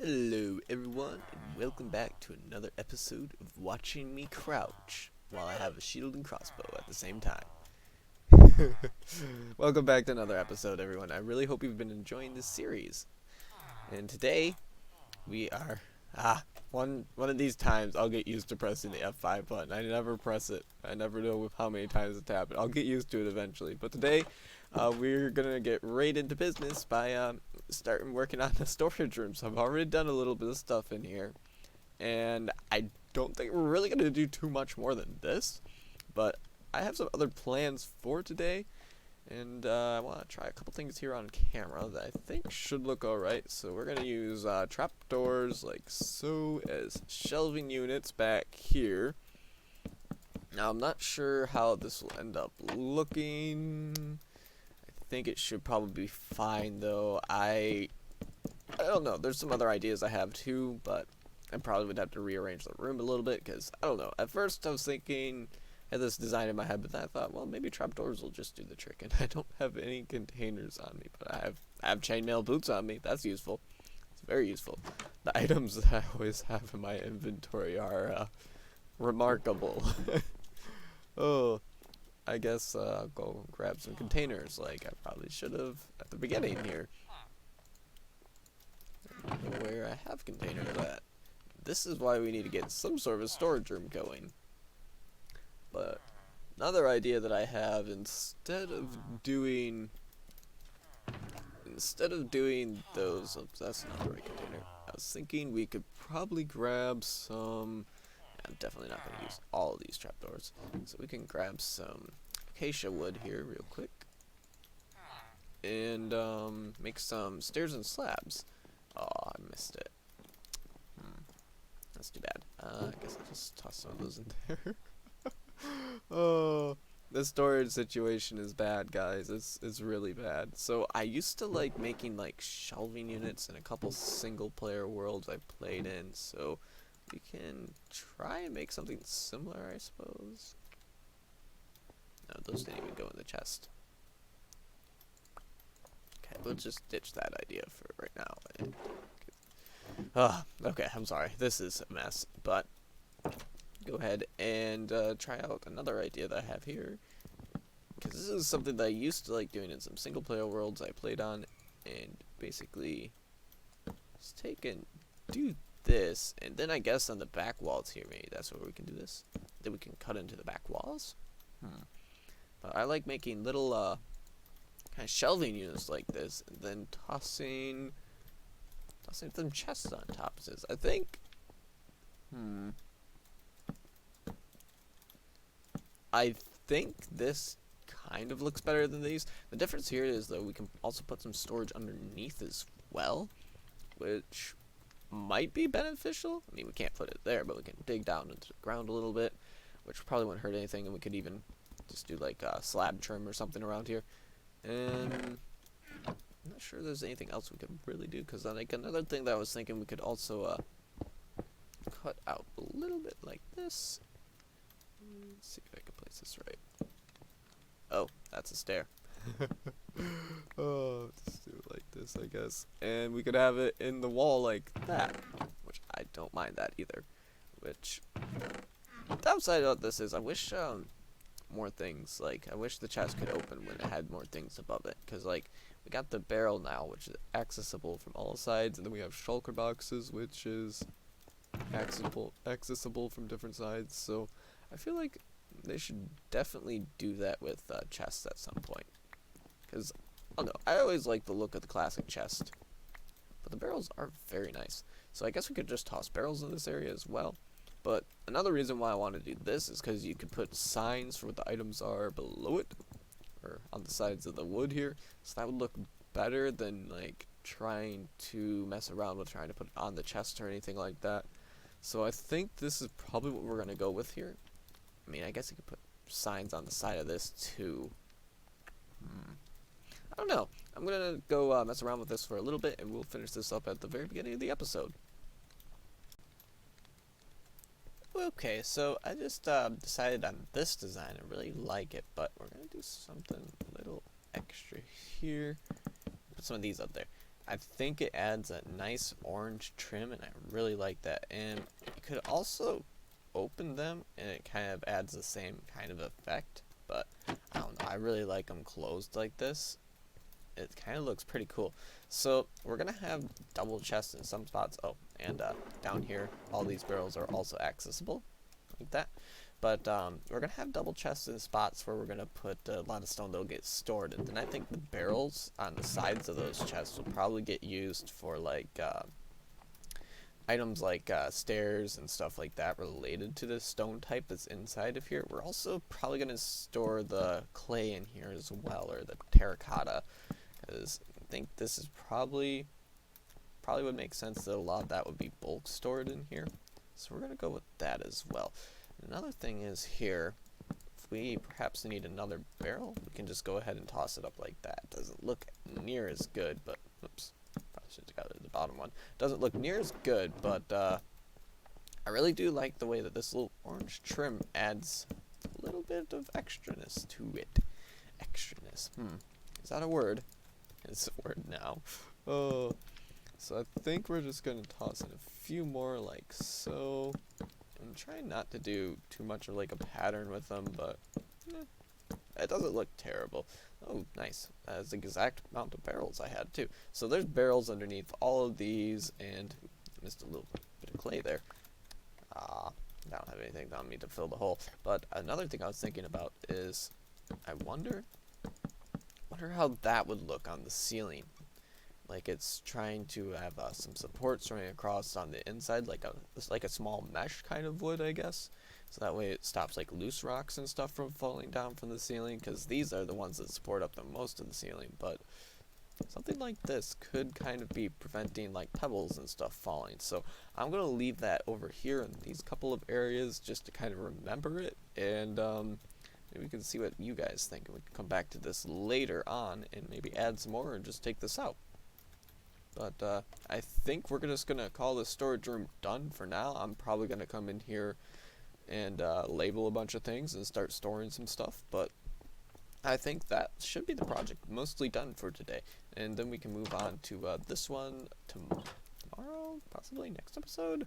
Hello everyone, and welcome back to another episode of Watching Me Crouch while I have a shield and crossbow at the same time. Welcome back to another episode, everyone. I really hope you've been enjoying this series. And today, we are... one of these times I'll get used to pressing the F5 button. I never press it. I never know how many times it's happened. I'll get used to it eventually. But today, we're gonna get right into business by starting working on the storage room. So I've already done a little bit of stuff in here, and I don't think we're really gonna do too much more than this. But I have some other plans for today, and I want to try a couple things here on camera that I think should look alright. So we're gonna use trapdoors like so as shelving units back here. Now I'm not sure how this will end up looking. I think it should probably be fine though. I don't know. There's some other ideas I have too, but I probably would have to rearrange the room a little bit because I don't know. At first I was thinking, I had this design in my head, but then I thought, well, maybe trapdoors will just do the trick. And I don't have any containers on me, but I have chainmail boots on me. That's useful. It's very useful. The items that I always have in my inventory are remarkable. Oh, I guess I'll go grab some containers like I probably should have at the beginning here. I don't know where I have containers at. This is why we need to get some sort of a storage room going. But another idea that I have, instead of doing those, that's not the right container. I was thinking we could probably grab some. I'm definitely not going to use all of these trapdoors, so we can grab some acacia wood here real quick and make some stairs and slabs. Oh, I missed it. That's too bad. I guess I'll just toss some of those in there. Oh, the storage situation is bad, guys. It's really bad. So I used to like making like shelving units in a couple single player worlds I played in, so we can try and make something similar, I suppose. No, those didn't even go in the chest. Okay, we'll just ditch that idea for right now. Okay, I'm sorry. This is a mess, but go ahead and try out another idea that I have here, because this is something that I used to like doing in some single player worlds I played on, and basically just take and do this, and then I guess on the back walls here, maybe that's where we can do this. Then we can cut into the back walls. But I like making little kind of shelving units like this, and then tossing some chests on top of this. I think. I think this kind of looks better than these. The difference here is though we can also put some storage underneath as well, which might be beneficial. I mean, we can't put it there, but we can dig down into the ground a little bit, which probably wouldn't hurt anything, and we could even just do like a slab trim or something around here. And I'm not sure there's anything else we could really do, because like another thing that I was thinking we could also cut out a little bit like this. Let's see if I can place this right. Oh, that's a stair. Oh, let's do it like this, I guess. And we could have it in the wall like that, which I don't mind that either. Which, the downside of this is I wish more things, like I wish the chest could open when it had more things above it, because like we got the barrel now, which is accessible from all sides, and then we have shulker boxes, which is accessible from different sides. So I feel like they should definitely do that with chests at some point, because I don't know, I always like the look of the classic chest, but the barrels are very nice. So I guess we could just toss barrels in this area as well. But another reason why I want to do this is because you could put signs for what the items are below it, or on the sides of the wood here, so that would look better than like trying to mess around with trying to put it on the chest or anything like that. So I think this is probably what we're going to go with here. I mean, I guess you could put signs on the side of this too. I don't know. I'm going to go mess around with this for a little bit, and we'll finish this up at the very beginning of the episode. Okay, so I just decided on this design. I really like it, but we're going to do something a little extra here. Put some of these up there. I think it adds a nice orange trim, and I really like that. And you could also open them, and it kind of adds the same kind of effect. But I don't know, I really like them closed like this. It kind of looks pretty cool. So we're gonna have double chests in some spots. Oh, and down here, all these barrels are also accessible, like that. But we're gonna have double chests in spots where we're gonna put a lot of stone that'll get stored, and then I think the barrels on the sides of those chests will probably get used for like items like stairs and stuff like that related to the stone type that's inside of here. We're also probably gonna store the clay in here as well, or the terracotta, because I think this is probably would make sense that a lot of that would be bulk stored in here. So we're gonna go with that as well. Another thing is here, if we perhaps need another barrel, we can just go ahead and toss it up like that. Doesn't look near as good, but oops, probably should have got the bottom one. Doesn't look near as good, but I really do like the way that this little orange trim adds a little bit of extraness to it. Extraness. Is that a word? It's a word now. Oh. So I think we're just gonna toss in a few more like so. I'm trying not to do too much of like a pattern with them, but it doesn't look terrible. Oh, nice. That's the exact amount of barrels I had too. So there's barrels underneath all of these, and missed a little bit of clay there. I don't have anything on me to fill the hole. But another thing I was thinking about is, I wonder how that would look on the ceiling. Like it's trying to have some supports running across on the inside, like a small mesh kind of wood, I guess. So that way it stops like loose rocks and stuff from falling down from the ceiling, because these are the ones that support up the most of the ceiling. But something like this could kind of be preventing like pebbles and stuff falling. So I'm gonna leave that over here in these couple of areas just to kind of remember it, and maybe we can see what you guys think, and we can come back to this later on and maybe add some more and just take this out. But I think we're just going to call this storage room done for now. I'm probably going to come in here and label a bunch of things and start storing some stuff. But I think that should be the project mostly done for today. And then we can move on to this one tomorrow, possibly next episode?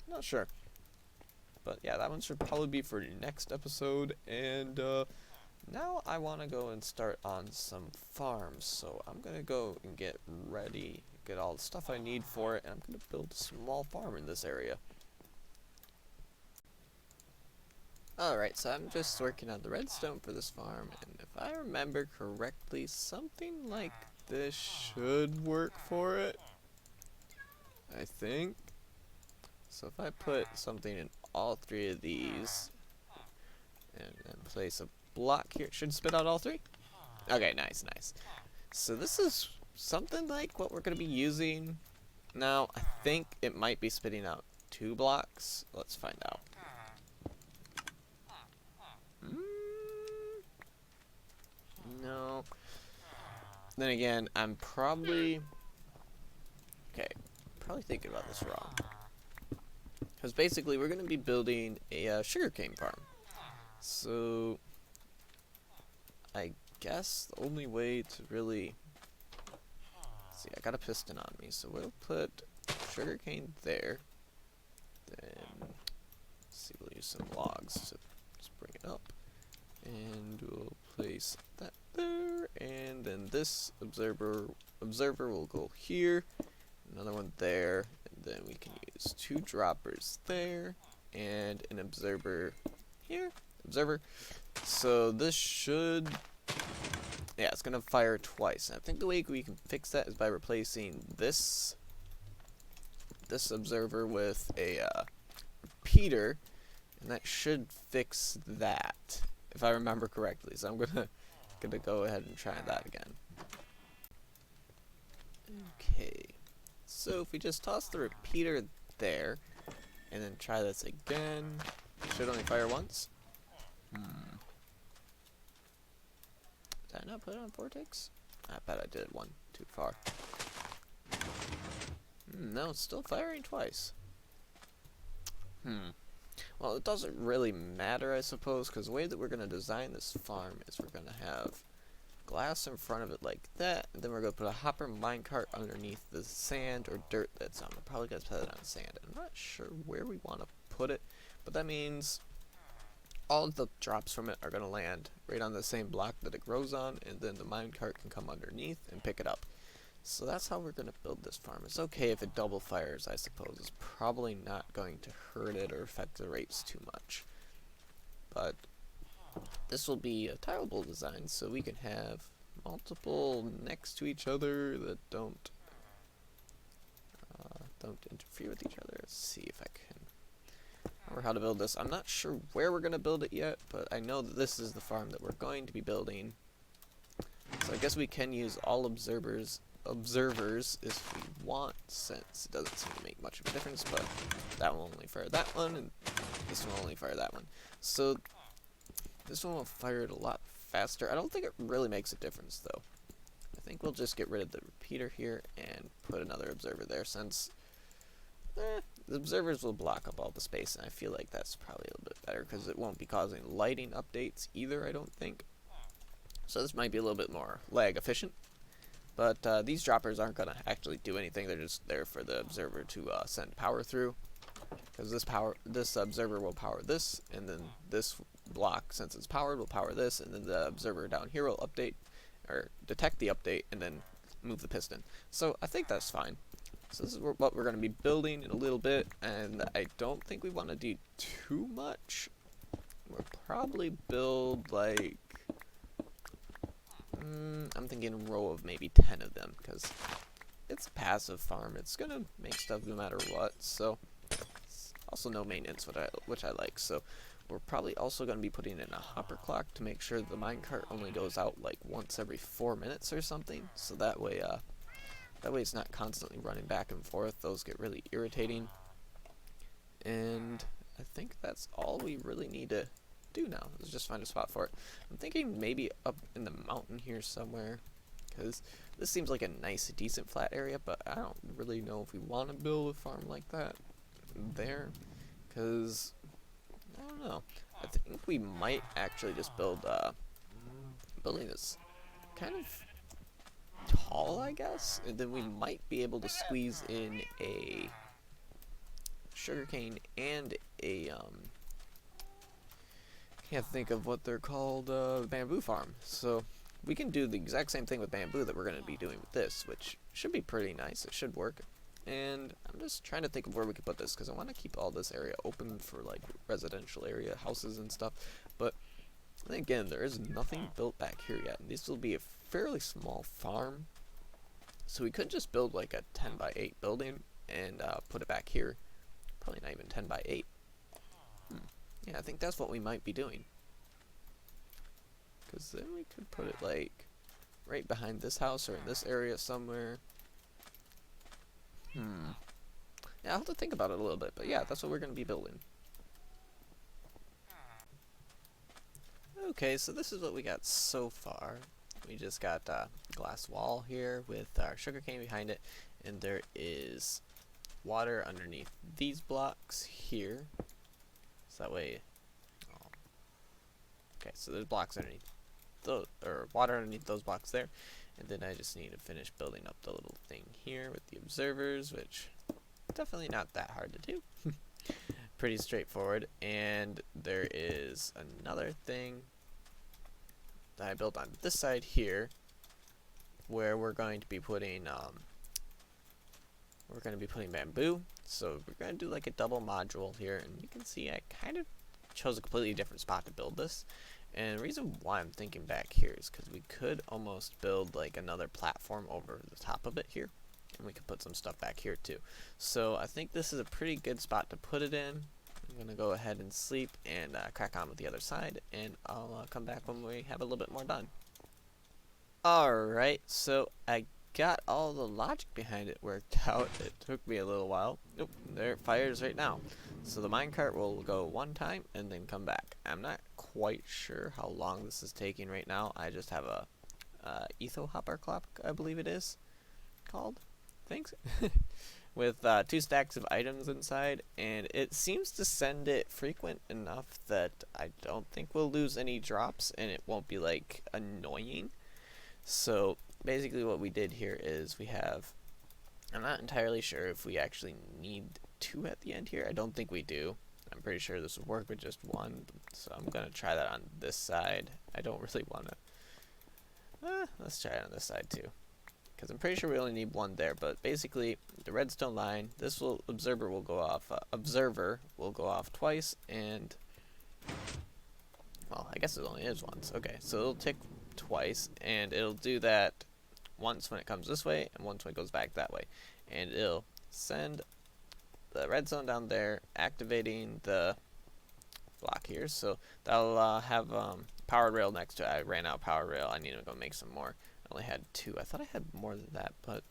Not sure. But yeah, that one should probably be for next episode. And now I want to go and start on some farms. So I'm going to go and get ready, get all the stuff I need for it, and I'm going to build a small farm in this area. Alright, so I'm just working on the redstone for this farm, and if I remember correctly, something like this should work for it, I think. So if I put something in all three of these, and then place a block here, it should spit out all three? Okay, nice. So this is something like what we're going to be using. Now, I think it might be spitting out 2 blocks. Let's find out. No. Then again, I'm probably thinking about this wrong. Because basically, we're going to be building a sugarcane farm. So, I guess the only way to really... see, I got a piston on me, so we'll put sugarcane there. Then, see, we'll use some logs to just bring it up. And we'll place that there, and then this observer will go here, another one there, and then we can use 2 droppers there, and an observer here. So this should, yeah, it's gonna fire twice. And I think the way we can fix that is by replacing this observer with a repeater, and that should fix that, if I remember correctly. So I'm gonna go ahead and try that again. Okay, so if we just toss the repeater there, and then try this again, it should only fire once. Did I not put it on Vortex? I bet I did one too far. No, it's still firing twice. Well, it doesn't really matter, I suppose, because the way that we're going to design this farm is we're going to have glass in front of it like that, and then we're going to put a hopper minecart underneath the sand or dirt that's on. We're probably going to put it on sand. I'm not sure where we want to put it, but that means all of the drops from it are going to land right on the same block that it grows on, and then the minecart can come underneath and pick it up. So that's how we're going to build this farm. It's okay if it double fires, I suppose. It's probably not going to hurt it or affect the rates too much. But this will be a tileable design, so we can have multiple next to each other that don't interfere with each other. Let's see if I can remember how to build this. I'm not sure where we're going to build it yet, but I know that this is the farm that we're going to be building. So I guess we can use all observers if we want, since it doesn't seem to make much of a difference, but that will only fire that one, and this one will only fire that one. So this one will fire it a lot faster. I don't think it really makes a difference, though. I think we'll just get rid of the repeater here and put another observer there, since the observers will block up all the space, and I feel like that's probably a little bit better, because it won't be causing lighting updates either, I don't think. So this might be a little bit more lag efficient. But these droppers aren't going to actually do anything. They're just there for the observer to send power through. Because this observer will power this, and then this block, since it's powered, will power this, and then the observer down here will update, or detect the update, and then move the piston. So I think that's fine. So this is what we're going to be building in a little bit, and I don't think we want to do too much. We'll probably build like... I'm thinking a row of maybe 10 of them, because it's a passive farm. It's going to make stuff no matter what, so it's also no maintenance, which I like. So we're probably also going to be putting in a hopper clock to make sure the minecart only goes out like once every 4 minutes or something, so that way it's not constantly running back and forth. Those get really irritating. And I think that's all we really need to do now. Let's just find a spot for it. I'm thinking maybe up in the mountain here somewhere, because this seems like a nice, decent flat area, but I don't really know if we want to build a farm like that there, because I don't know. I think we might actually just building this kind of tall, I guess, and then we might be able to squeeze in a sugarcane and a can't think of what they're called, bamboo farm. So we can do the exact same thing with bamboo that we're going to be doing with this, which should be pretty nice. It should work. And I'm just trying to think of where we could put this, because I want to keep all this area open for like residential area, houses and stuff. But then again, there is nothing built back here yet, and this will be a fairly small farm. So we could just build like a 10 by 8 building and put it back here. Probably not even 10 by 8. Yeah, I think that's what we might be doing. Because then we could put it like right behind this house or in this area somewhere. Yeah, I'll have to think about it a little bit, but yeah, that's what we're going to be building. Okay, so this is what we got so far. We just got a glass wall here with our sugarcane behind it, and there is water underneath these blocks here. So that way, okay, so there's blocks underneath those, or water underneath those blocks there, and then I just need to finish building up the little thing here with the observers, which definitely not that hard to do. Pretty straightforward. And there is another thing that I built on this side here, where we're going to be putting bamboo. So we're going to do like a double module here, and you can see I kind of chose a completely different spot to build this. And the reason why I'm thinking back here is because we could almost build like another platform over the top of it here, and we could put some stuff back here too. So I think this is a pretty good spot to put it in. I'm going to go ahead and sleep and crack on with the other side, and I'll come back when we have a little bit more done. Alright, so I got all the logic behind it worked out. It took me a little while. Nope, there it fires right now. So the minecart will go one time and then come back. I'm not quite sure how long this is taking right now. I just have a etho hopper clock, I believe it is called. Thanks. With 2 stacks of items inside, and it seems to send it frequent enough that I don't think we'll lose any drops, and it won't be like annoying. So basically what we did here is we have, I'm not entirely sure if we actually need 2 at the end here. I don't think we do. I'm pretty sure this would work with just 1, so I'm going to try that on this side. I don't really want to, let's try it on this side too, because I'm pretty sure we only need 1 there. But basically the redstone line, this observer will go off twice, and well, I guess it only is once. Okay, so it'll tick twice, and it'll do that once when it comes this way and once when it goes back that way, and it'll send the redstone down there, activating the block here. So that'll have power rail next to it. I ran out of power rail. I need to go make some more. I only had 2. I thought I had more than that, but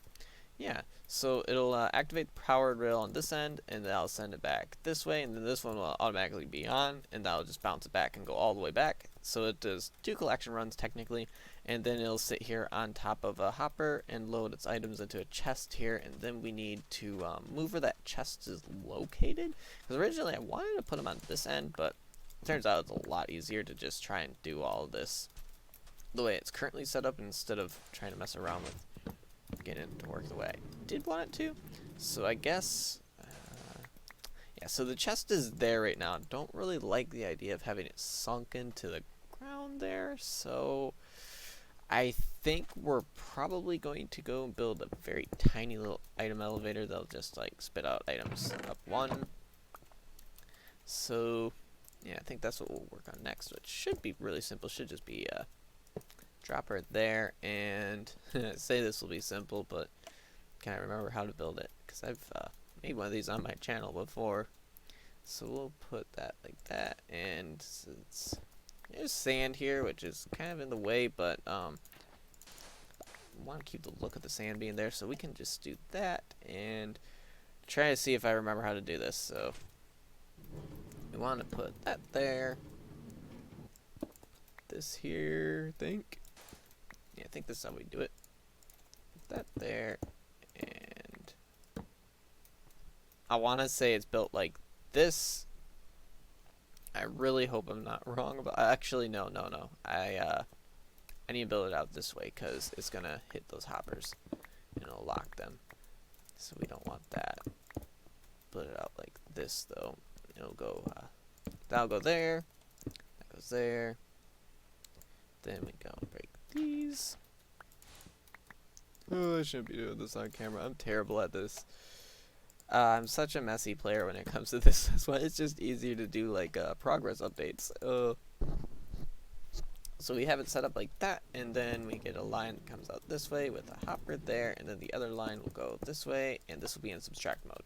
yeah. So it'll activate the powered rail on this end, and then I'll send it back this way, and then this one will automatically be on, and that'll just bounce it back and go all the way back. So it does 2 collection runs technically, and then it'll sit here on top of a hopper and load its items into a chest here, and then we need to move where that chest is located, because originally I wanted to put them on this end, but it turns out it's a lot easier to just try and do all of this the way it's currently set up instead of trying to mess around with getting it to work the way I did want it to. So I guess yeah, so the chest is there right now. I don't really like the idea of having it sunk into the ground there, so I think we're probably going to go and build a very tiny little item elevator that'll just like spit out items up 1. So yeah, I think that's what we'll work on next, which should be really simple. Should just be a dropper there, and say this will be simple, but can't remember how to build it because I've made one of these on my channel before. So we'll put that like that, and there's sand here, which is kind of in the way, but I want to keep the look of the sand being there, so we can just do that and try to see if I remember how to do this. So we want to put that there, this here, I think. Yeah, I think this is how we do it. Put that there, and I want to say it's built like this. I really hope I'm not wrong about. Actually, no. I need to build it out this way because it's gonna hit those hoppers and it'll lock them. So we don't want that. Put it out like this though. It'll go. That'll go there. That goes there. Then we go break these. Oh, I shouldn't be doing this on camera. I'm terrible at this. I'm such a messy player when it comes to this. That's why it's just easier to do like progress updates. So we have it set up like that, and then we get a line that comes out this way with a hopper there, and then the other line will go this way, and this will be in subtract mode.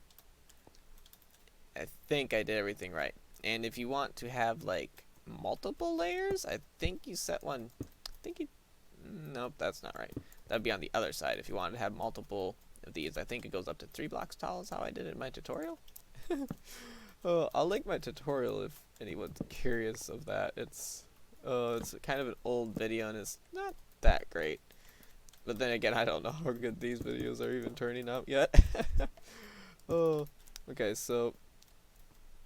I think I did everything right. And if you want to have like multiple layers, I think you set one. Nope, that's not right. That'd be on the other side. If you wanted to have multiple of these, I think it goes up to 3 blocks tall is how I did it in my tutorial. I'll link my tutorial if anyone's curious of that. It's kind of an old video and it's not that great. But then again, I don't know how good these videos are even turning out yet. Okay, so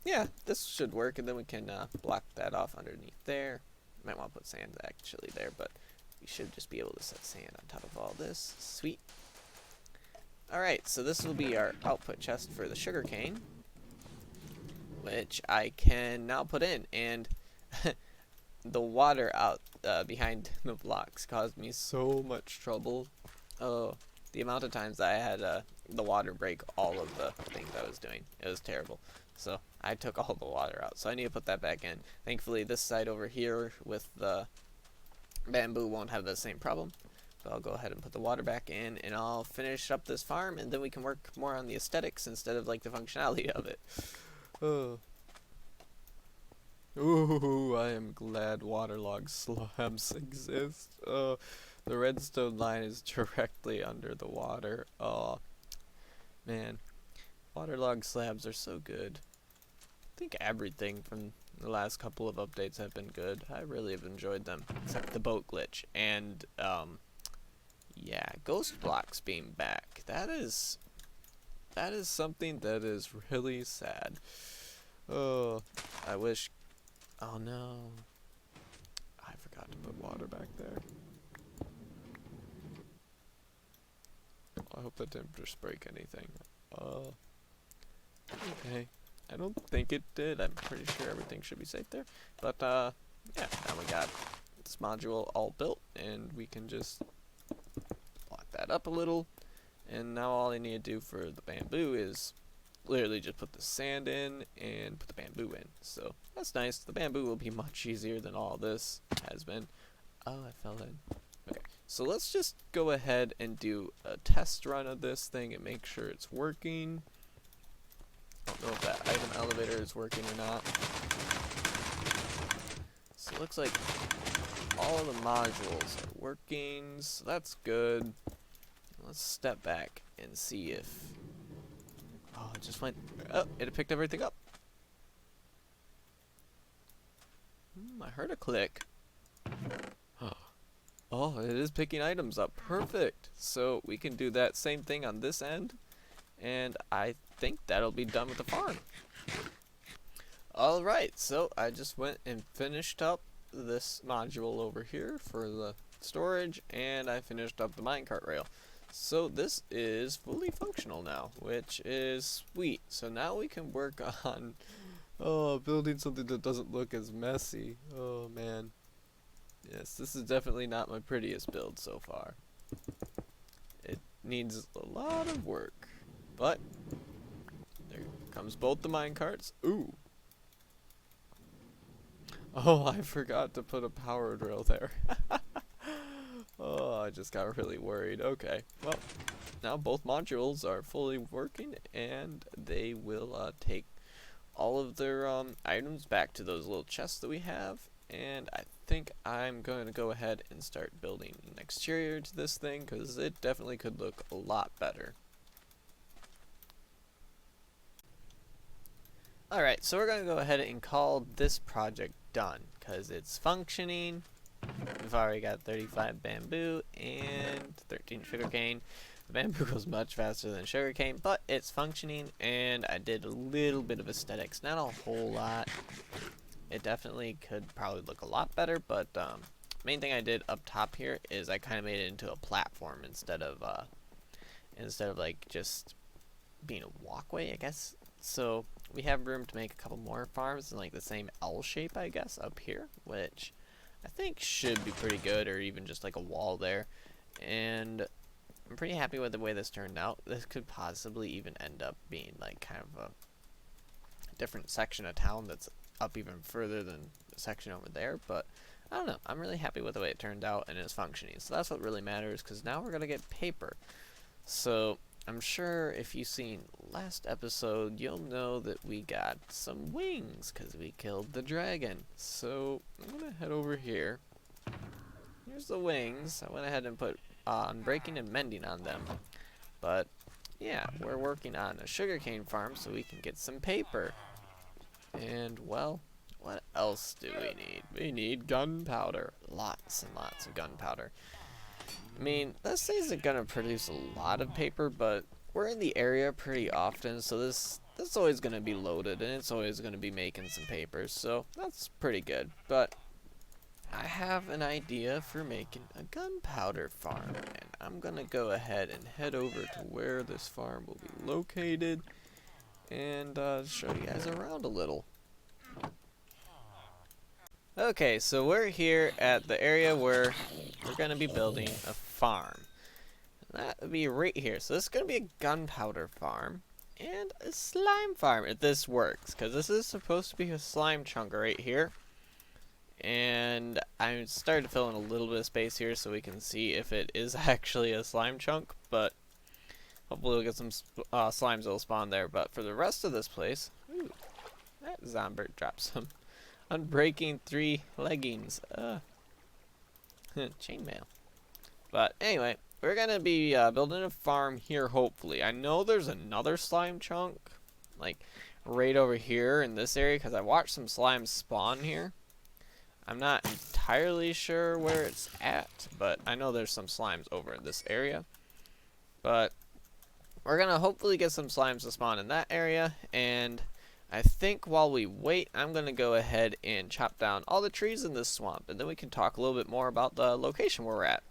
yeah, this should work, and then we can block that off underneath there. Might want to put sand actually there, but we should just be able to set sand on top of all this. Sweet. Alright, so this will be our output chest for the sugarcane, which I can now put in, and the water out behind the blocks caused me so much trouble. Oh, the amount of times I had the water break all of the things I was doing. It was terrible. So I took all the water out, so I need to put that back in. Thankfully, this side over here with the bamboo won't have the same problem. But I'll go ahead and put the water back in, and I'll finish up this farm, and then we can work more on the aesthetics instead of like the functionality of it. Ooh, I am glad waterlogged slabs exist. The redstone line is directly under the water. Oh, man. Waterlogged slabs are so good. I think everything from the last couple of updates have been good. I really have enjoyed them, except the boat glitch. And, yeah, ghost blocks being back. That is something that is really sad. Oh, I wish. Oh no, I forgot to put water back there. I hope that didn't just break anything. Okay. I don't think it did. I'm pretty sure everything should be safe there. But, yeah, now we got this module all built, and we can just block that up a little. And now all I need to do for the bamboo is literally just put the sand in and put the bamboo in. So that's nice. The bamboo will be much easier than all this has been. Oh, I fell in. Okay, so let's just go ahead and do a test run of this thing and make sure it's working. I don't know if that item elevator is working or not. So it looks like all the modules are working, so that's good. Let's step back and see if... Oh, it just went... Oh, it picked everything up. I heard a click. Oh, it is picking items up. Perfect. So we can do that same thing on this end. And I think that'll be done with the farm. Alright, so I just went and finished up this module over here for the storage. And I finished up the minecart rail. So this is fully functional now, which is sweet. So now we can work on building something that doesn't look as messy. Oh man. Yes, this is definitely not my prettiest build so far. It needs a lot of work. But there comes both the minecarts. Ooh. Oh, I forgot to put a power drill there. Oh, I just got really worried. Okay, well, now both modules are fully working, and they will take all of their items back to those little chests that we have. And I think I'm going to go ahead and start building an exterior to this thing, because it definitely could look a lot better. Alright, so we're going to go ahead and call this project done, because it's functioning. We've already got 35 bamboo and 13 sugarcane. The bamboo goes much faster than sugarcane, but it's functioning, and I did a little bit of aesthetics, not a whole lot. It definitely could probably look a lot better, but main thing I did up top here is I kind of made it into a platform instead of like just being a walkway, I guess. So we have room to make a couple more farms in like the same L shape, I guess, up here, which I think should be pretty good, or even just like a wall there. And I'm pretty happy with the way this turned out. This could possibly even end up being like kind of a different section of town that's up even further than the section over there, but I don't know. I'm really happy with the way it turned out and it's functioning. So that's what really matters, because now we're going to get paper. So I'm sure if you've seen last episode, you'll know that we got some wings because we killed the dragon. So I'm going to head over here. Here's the wings. I went ahead and put unbreaking and mending on them. But yeah, we're working on a sugarcane farm so we can get some paper. And well, what else do we need? We need gunpowder. Lots and lots of gunpowder. I mean, this isn't gonna produce a lot of paper, but we're in the area pretty often, so this always gonna be loaded, and it's always gonna be making some paper, so that's pretty good. But I have an idea for making a gunpowder farm, and I'm gonna go ahead and head over to where this farm will be located, and show you guys around a little. Okay, so we're here at the area where we're going to be building a farm. That would be right here. So this is going to be a gunpowder farm and a slime farm if this works, because this is supposed to be a slime chunk right here. And I'm starting to fill in a little bit of space here so we can see if it is actually a slime chunk, but hopefully we'll get some slimes that will spawn there. But for the rest of this place, ooh, that zombie dropped some unbreaking 3 leggings. Chainmail. But anyway, we're gonna be building a farm here, hopefully. I know there's another slime chunk, like right over here in this area, because I watched some slimes spawn here. I'm not entirely sure where it's at, but I know there's some slimes over in this area. But we're gonna hopefully get some slimes to spawn in that area, and I think while we wait, I'm gonna go ahead and chop down all the trees in this swamp, and then we can talk a little bit more about the location where we're at.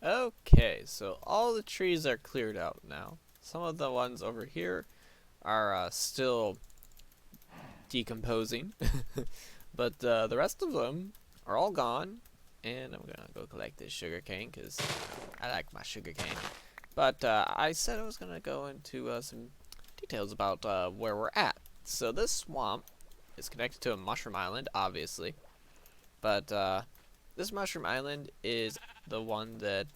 Okay, so all the trees are cleared out now. Some of the ones over here are still decomposing, but the rest of them are all gone. And I'm gonna go collect this sugar cane because I like my sugar cane. But I said I was gonna go into some details about where we're at. So this swamp is connected to a mushroom island, obviously. But this mushroom island is the one that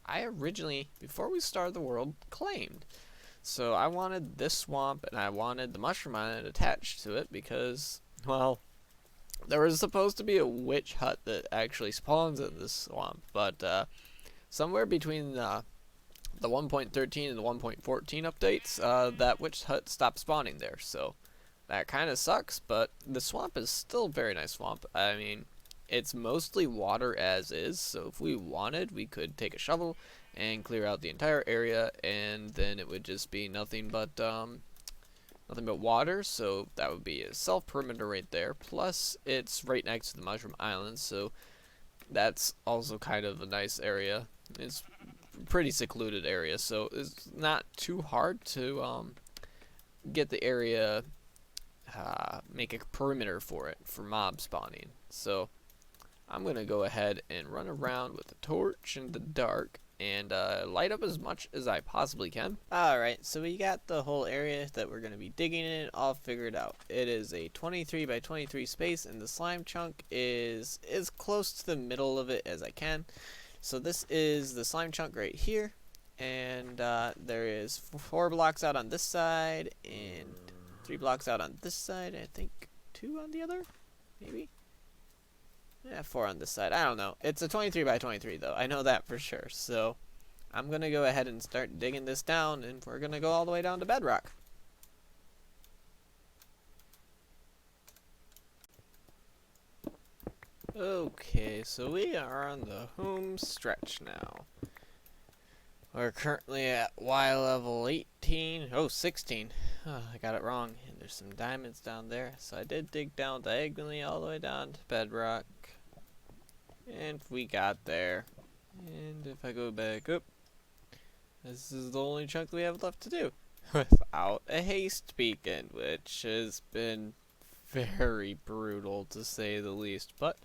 I originally, before we started the world, claimed. So I wanted this swamp and I wanted the mushroom island attached to it because, well, there was supposed to be a witch hut that actually spawns in this swamp, but somewhere between the 1.13 and the 1.14 updates, that witch hut stopped spawning there. So that kind of sucks, but the swamp is still a very nice swamp. I mean, it's mostly water as is, so if we wanted, we could take a shovel and clear out the entire area, and then it would just be nothing but water. So that would be a self perimeter right there. Plus, it's right next to the mushroom island, so that's also kind of a nice area. It's a pretty secluded area, so it's not too hard to get the area, make a perimeter for it for mob spawning. So I'm gonna go ahead and run around with a torch in the dark and light up as much as I possibly can. Alright, so we got the whole area that we're going to be digging in all figured out. It is a 23 by 23 space, and the slime chunk is as close to the middle of it as I can. So this is the slime chunk right here, and there is 4 blocks out on this side, and 3 blocks out on this side, I think 2 on the other, maybe? Yeah, 4 on this side. I don't know. It's a 23 by 23 though. I know that for sure. So I'm going to go ahead and start digging this down, and we're going to go all the way down to bedrock. Okay, so we are on the home stretch now. We're currently at Y level 18. Oh, 16. Oh, I got it wrong. And there's some diamonds down there. So I did dig down diagonally all the way down to bedrock. And we got there. And if I go back up, this is the only chunk we have left to do. Without a haste beacon, which has been very brutal to say the least. But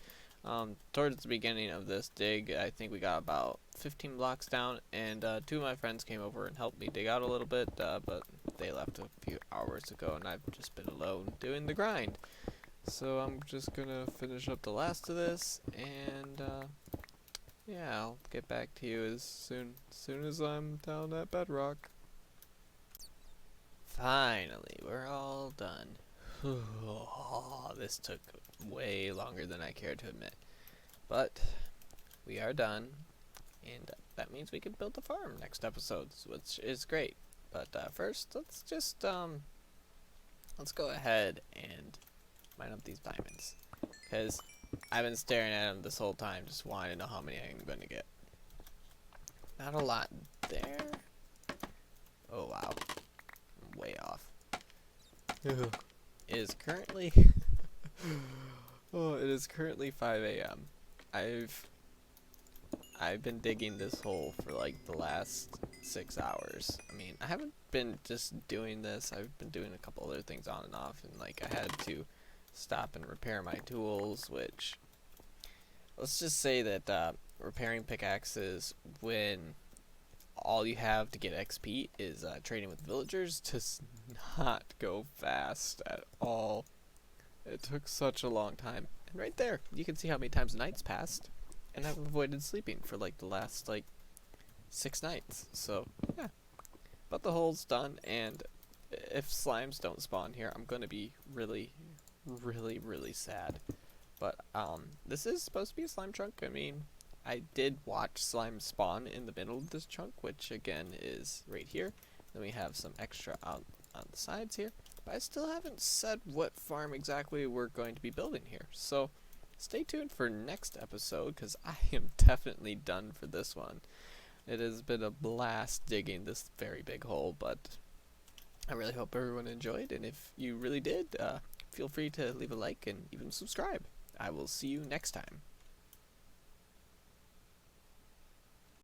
towards the beginning of this dig, I think we got about 15 blocks down, and 2 of my friends came over and helped me dig out a little bit, but they left a few hours ago, and I've just been alone doing the grind. So I'm just gonna finish up the last of this, and yeah, I'll get back to you as soon as I'm down at bedrock. Finally, we're all done. This took way longer than I care to admit, but we are done, and that means we can build the farm next episode, which is great. But first, let's just let's go ahead and mine up these diamonds, because I've been staring at them this whole time, just wanting to know how many I'm gonna get. Not a lot there. Oh wow, I'm way off. It is currently it is currently 5 a.m. I've been digging this hole for like the last 6 hours. I mean, I haven't been just doing this. I've been doing a couple other things on and off, and like I had to stop and repair my tools, which, let's just say that repairing pickaxes when all you have to get XP is trading with villagers does not go fast at all. It took such a long time. And right there, you can see how many times nights passed, and I've avoided sleeping for like the last like 6 nights. So yeah, but the hole's done, and if slimes don't spawn here, I'm gonna be really sad. But this is supposed to be a slime chunk. I mean, I did watch slime spawn in the middle of this chunk, which again is right here. Then we have some extra out on the sides here, but I still haven't said what farm exactly we're going to be building here. So stay tuned for next episode, because I am definitely done for this one. It has been a blast digging this very big hole, but I really hope everyone enjoyed, and if you really did, feel free to leave a like and even subscribe. I will see you next time.